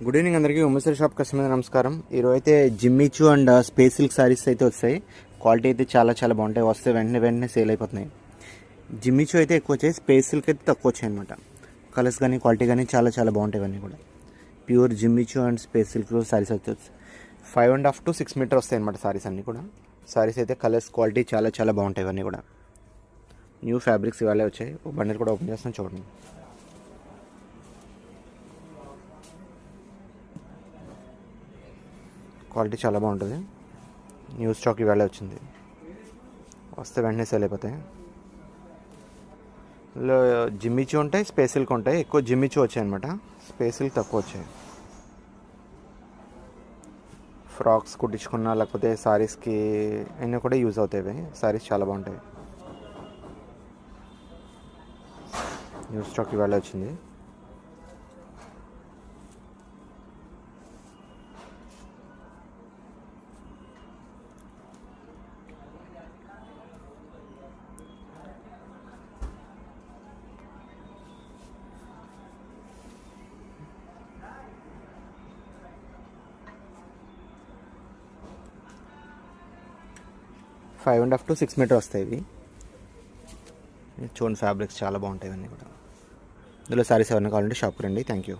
Good evening అందరికీ. ఉమ్మేశ్వర shop customer నమస్కారం. ఈరోజు అయితే Jimmy Choo and space silk saris అయితే వస్తాయి. క్వాలిటీ అయితే చాలా బాగుంటాయి. వస్తే వెంటనే సేల్ అయిపోతున్నాయి. జిమ్మిచూ అయితే ఎక్కువ వచ్చాయి, స్పేస్ సిల్క్ అయితే తక్కువ వచ్చాయి అనమాట. కలర్స్ కానీ క్వాలిటీ కానీ చాలా బాగుంటాయి. ఇవన్నీ కూడా pure Jimmy Choo and space silk saris వచ్చి 5.5 to 6 మీటర్ వస్తాయి అనమాట. సారీస్ అన్నీ కూడా సారీస్ అయితే కలర్స్ క్వాలిటీ చాలా బాగుంటాయి. ఇవన్నీ కూడా న్యూ ఫ్యాబ్రిక్స్ ఇవాళే వచ్చాయి. బండిల్ కూడా ఓపెన్ చేస్తాను చూడండి. క్వాలిటీ చాలా బాగుంటుంది. న్యూ స్టాక్ ఇవాళ వచ్చింది. వస్తే వెంటనే సేల్ అయిపోతాయి. ఇందులో జిమ్మిచూ ఉంటాయి, స్పేస్ సిల్క్ ఉంటాయి. ఎక్కువ జిమ్మిచూ వచ్చాయి అనమాట, స్పేస్ సిల్క్ తక్కువ వచ్చాయి. ఫ్రాక్స్ కుట్టించుకున్నా లేకపోతే సారీస్కి అయినా కూడా యూజ్ అవుతాయి. సారీస్ చాలా బాగుంటాయి. న్యూ స్టాక్ ఇవాళ వచ్చింది. Five and half to 6 metre వస్తాయి ఇవి. చూడండి, ఫ్యాబ్రిక్స్ చాలా బాగుంటాయి ఇవన్నీ కూడా. ఇందులో సారీస్ ఎవరైనా కావాలంటే షాప్కి రండి. Thank you.